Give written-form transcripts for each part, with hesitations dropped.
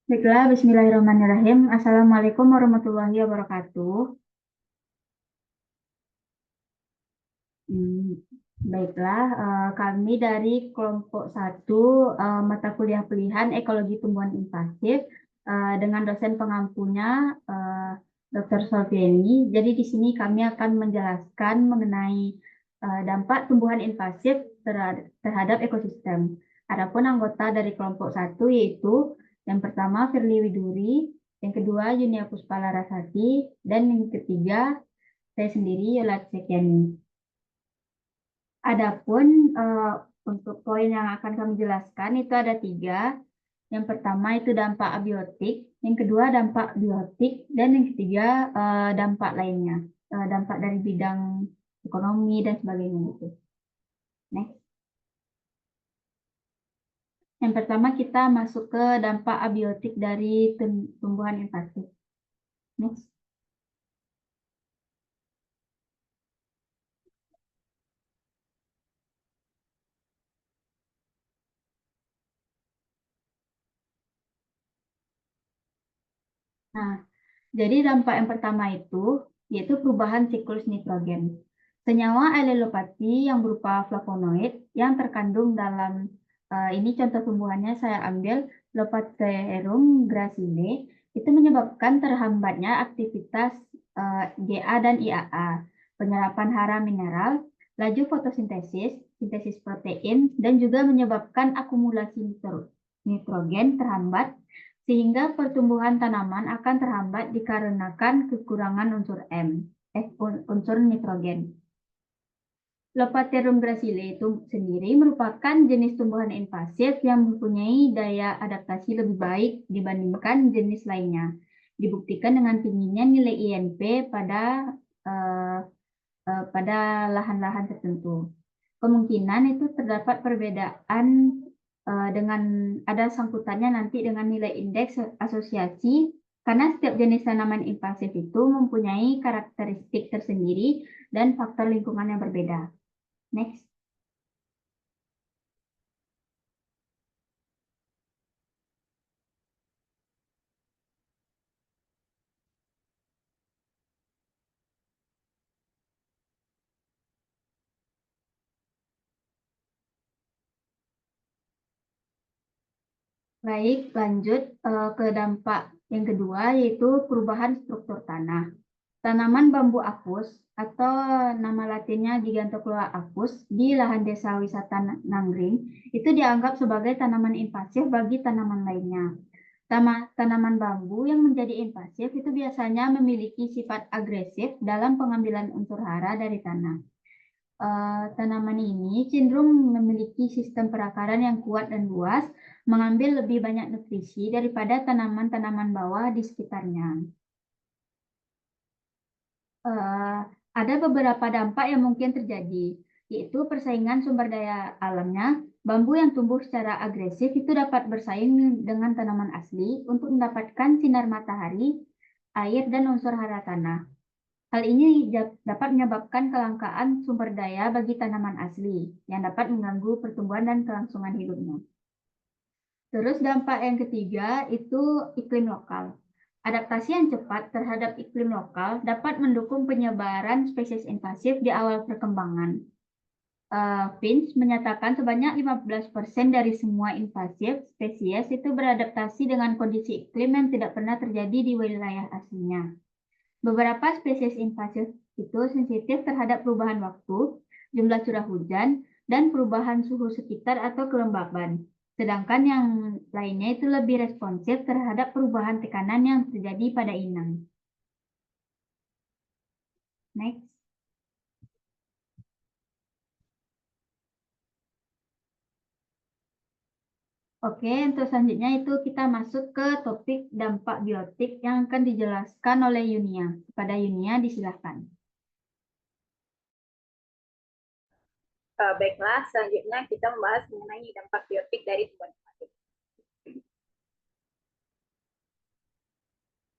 Baiklah, Bismillahirrahmanirrahim. Assalamualaikum warahmatullahi wabarakatuh. Hmm, Baiklah, kami dari kelompok satu mata kuliah pilihan Ekologi Tumbuhan Invasif dengan dosen pengampunya Dr. Solvieni. Jadi di sini kami akan menjelaskan mengenai dampak tumbuhan invasif terhadap ekosistem. Adapun anggota dari kelompok satu yaitu yang pertama Firly Widuri, yang kedua Yunia Puspalarasati, dan yang ketiga saya sendiri Yolat Sekiani. Adapun eh, untuk poin yang akan kami jelaskan itu ada tiga. Yang pertama itu dampak abiotik, yang kedua dampak biotik, dan yang ketiga dampak lainnya, dampak dari bidang ekonomi dan sebagainya gitu. Next. Yang pertama kita masuk ke dampak abiotik dari tumbuhan invasif. Next. Nah, jadi dampak yang pertama itu yaitu perubahan siklus nitrogen. Senyawa allelopati yang berupa flavonoid yang terkandung dalam ini contoh tumbuhannya saya ambil Lopathaerum gracile itu menyebabkan terhambatnya aktivitas Ga dan IAA, penyerapan hara mineral, laju fotosintesis, sintesis protein, dan juga menyebabkan akumulasi nitrogen terhambat sehingga pertumbuhan tanaman akan terhambat dikarenakan kekurangan unsur unsur nitrogen. Lepaterum gracile itu sendiri merupakan jenis tumbuhan invasif yang mempunyai daya adaptasi lebih baik dibandingkan jenis lainnya. Dibuktikan dengan tingginya nilai INP eh, pada lahan-lahan tertentu. Kemungkinan itu terdapat perbedaan dengan ada sangkutannya nanti dengan nilai indeks asosiasi karena setiap jenis tanaman invasif itu mempunyai karakteristik tersendiri dan faktor lingkungan yang berbeda. Next. Baik, lanjut ke dampak yang kedua yaitu perubahan struktur tanah. Tanaman bambu apus atau nama latinnya Gigantocloa apus di lahan desa wisata Nanggring itu dianggap sebagai tanaman invasif bagi tanaman lainnya. Tanaman bambu yang menjadi invasif itu biasanya memiliki sifat agresif dalam pengambilan unsur hara dari tanah. Tanaman ini cenderung memiliki sistem perakaran yang kuat dan luas, mengambil lebih banyak nutrisi daripada tanaman-tanaman bawah di sekitarnya. eh, ada beberapa dampak yang mungkin terjadi, yaitu persaingan sumber daya alamnya. Bambu yang tumbuh secara agresif itu dapat bersaing dengan tanaman asli untuk mendapatkan sinar matahari, air, dan unsur hara tanah. Hal ini dapat menyebabkan kelangkaan sumber daya bagi tanaman asli yang dapat mengganggu pertumbuhan dan kelangsungan hidupnya. Terus dampak yang ketiga itu iklim lokal. Adaptasi yang cepat terhadap iklim lokal dapat mendukung penyebaran spesies invasif di awal perkembangan. Finch menyatakan sebanyak 15% dari semua invasif spesies itu beradaptasi dengan kondisi iklim yang tidak pernah terjadi di wilayah aslinya. Beberapa spesies invasif itu sensitif terhadap perubahan waktu, jumlah curah hujan, dan perubahan suhu sekitar atau kelembaban. Sedangkan yang lainnya itu lebih responsif terhadap perubahan tekanan yang terjadi pada inang. Next. Oke, untuk selanjutnya itu kita masuk ke topik dampak biotik yang akan dijelaskan oleh Yunia. Kepada Yunia, disilahkan. Baiklah, selanjutnya kita membahas mengenai dampak biotik dari tumbuhan invasif.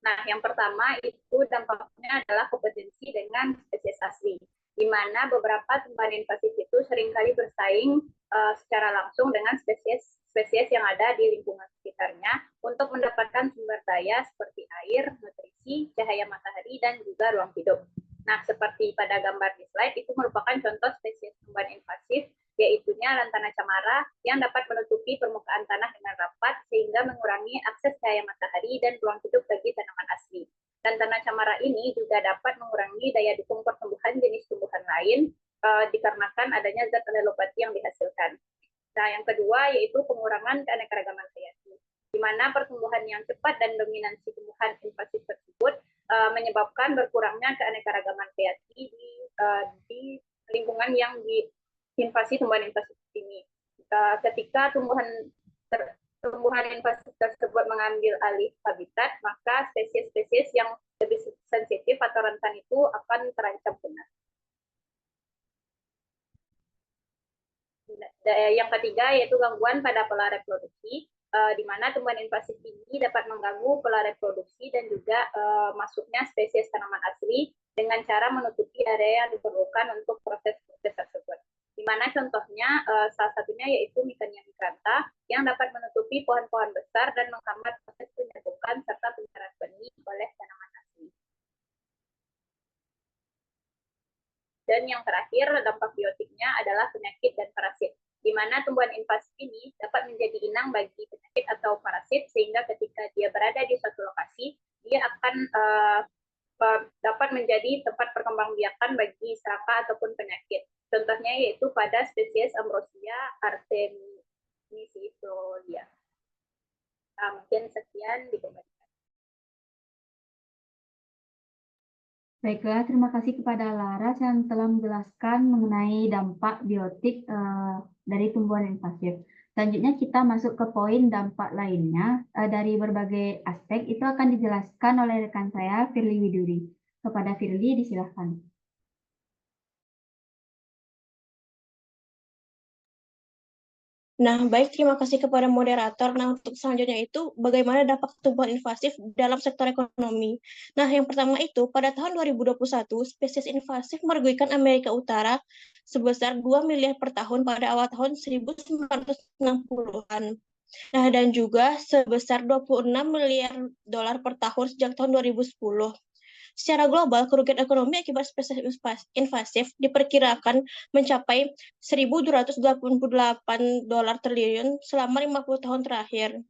Nah, yang pertama itu dampaknya adalah kompetensi dengan spesies asli, di mana beberapa tumbuhan invasif itu seringkali bersaing secara langsung dengan spesies yang ada di lingkungan sekitar. sekitarnya untuk mendapatkan sumber daya seperti air, nutrisi, cahaya matahari, dan juga ruang hidup. Nah, seperti pada gambar di slide, itu merupakan contoh spesies tumbuhan invasif, yaitunya lantana camara, yang dapat menutupi permukaan tanah dengan rapat, sehingga mengurangi akses cahaya matahari dan ruang hidup bagi tanaman asli. Lantana camara ini juga dapat mengurangi daya dukung pertumbuhan jenis tumbuhan lain, dikarenakan adanya zat alelopati yang dihasilkan. Nah, yang kedua yaitu pengurangan keanekaragaman hayati, di mana pertumbuhan yang cepat dan dominansi tumbuhan invasif tersebut menyebabkan berkurangnya keanekaragaman hayati di lingkungan yang diinvasi tumbuhan invasif ini. Ketika tumbuhan invasif tersebut mengambil alih habitat, maka spesies-spesies yang lebih sensitif atau rentan itu akan terancam punah. Yang ketiga yaitu gangguan pada pola reproduksi, di mana tumbuhan invasif ini dapat mengganggu pola reproduksi dan juga masuknya spesies tanaman asli dengan cara menutupi area yang diperlukan untuk proses-proses tersebut. Di mana contohnya salah satunya yaitu Micania migranta yang dapat menutupi pohon-pohon besar dan menghambat proses penyerbukan serta penyerapan benih oleh tanaman asli. Dan yang terakhir, dampak biotiknya adalah penyakit dan parasit, di mana tumbuhan invasif ini dapat menjadi inang bagi penyakit atau parasit, sehingga ketika dia berada di suatu lokasi, dia akan dapat menjadi tempat perkembangbiakan bagi serangga ataupun penyakit. Contohnya yaitu pada spesies Ambrosia artemisifolia. Mungkin sekian dikembalikan. Baiklah, terima kasih kepada Laras yang telah menjelaskan mengenai dampak biotik dari tumbuhan invasif. Selanjutnya kita masuk ke poin dampak lainnya dari berbagai aspek. Itu akan dijelaskan oleh rekan saya, Firly Widuri. Kepada Firly, disilahkan. Nah, baik, terima kasih kepada moderator. Nah, untuk selanjutnya itu, bagaimana dampak tumbuhan invasif dalam sektor ekonomi. Nah, yang pertama itu, pada tahun 2021, spesies invasif merugikan Amerika Utara sebesar 2 miliar per tahun pada awal tahun 1960-an. Nah, dan juga sebesar 26 miliar dolar per tahun sejak tahun 2010. Secara global, kerugian ekonomi akibat spesies invasif diperkirakan mencapai 1.288 dolar triliun selama 50 tahun terakhir.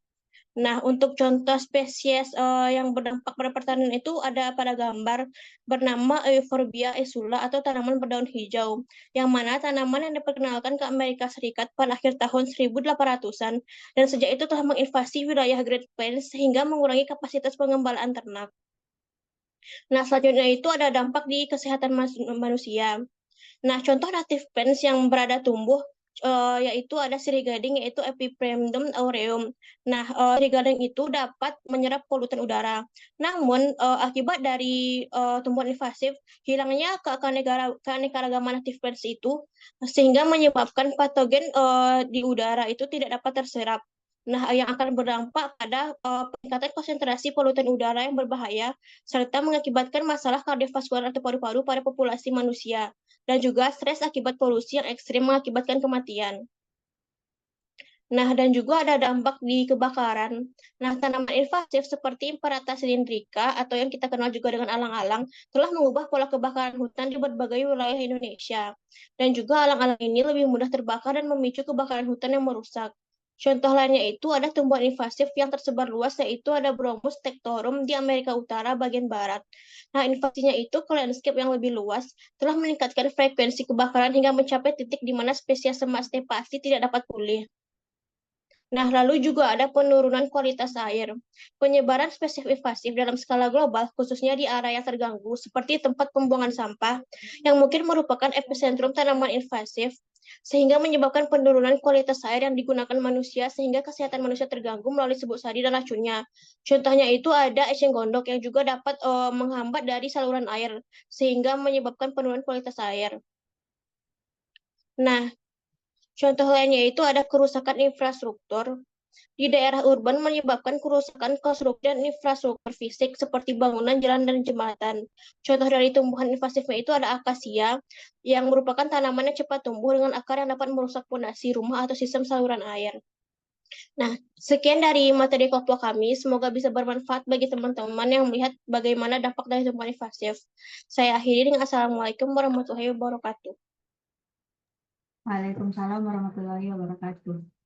Nah, untuk contoh spesies yang berdampak pada pertanian itu ada pada gambar bernama Euphorbia esula atau tanaman berdaun hijau, yang mana tanaman yang diperkenalkan ke Amerika Serikat pada akhir tahun 1800-an, dan sejak itu telah menginvasi wilayah Great Plains sehingga mengurangi kapasitas pengembalaan ternak. Nah, selanjutnya itu ada dampak di kesehatan manusia. Nah, contoh native plants yang berada tumbuh yaitu ada sirih gading yaitu Epipremnum aureum. Nah, sirih gading itu dapat menyerap polutan udara. Namun, akibat dari tumbuhan invasif, hilangnya keanekaragaman native plants itu sehingga menyebabkan patogen di udara itu tidak dapat terserap. Nah, yang akan berdampak pada peningkatan konsentrasi polutan udara yang berbahaya serta mengakibatkan masalah kardiovaskular atau paru-paru pada populasi manusia, dan juga stres akibat polusi yang ekstrim mengakibatkan kematian. Nah, dan juga ada dampak di kebakaran. Nah, tanaman invasif seperti Imparata cylindrica atau yang kita kenal juga dengan alang-alang telah mengubah pola kebakaran hutan di berbagai wilayah Indonesia. Dan juga alang-alang ini lebih mudah terbakar dan memicu kebakaran hutan yang merusak. Contoh lainnya itu ada tumbuhan invasif yang tersebar luas, yaitu ada Bromus tectorum di Amerika Utara bagian barat. Nah, invasinya itu ke landscape yang lebih luas telah meningkatkan frekuensi kebakaran hingga mencapai titik di mana spesies emas stepasi tidak dapat pulih. Nah, lalu juga ada penurunan kualitas air. Penyebaran spesies invasif dalam skala global, khususnya di area yang terganggu, seperti tempat pembuangan sampah, yang mungkin merupakan epicentrum tanaman invasif, sehingga menyebabkan penurunan kualitas air yang digunakan manusia, sehingga kesehatan manusia terganggu melalui sebut sadi dan racunnya. Contohnya itu ada eceng gondok yang juga dapat menghambat dari saluran air, sehingga menyebabkan penurunan kualitas air. Nah, contoh lainnya itu ada kerusakan infrastruktur. Di daerah urban menyebabkan kerusakan konstruksi dan infrastruktur fisik seperti bangunan, jalan, dan jembatan. Contoh dari tumbuhan invasifnya itu ada akasia, yang merupakan tanaman yang cepat tumbuh dengan akar yang dapat merusak fondasi rumah atau sistem saluran air. Nah, sekian dari materi kelompok kami. Semoga bisa bermanfaat bagi teman-teman yang melihat bagaimana dampak dari tumbuhan invasif. Saya akhiri dengan Assalamualaikum warahmatullahi wabarakatuh. Waalaikumsalam warahmatullahi wabarakatuh.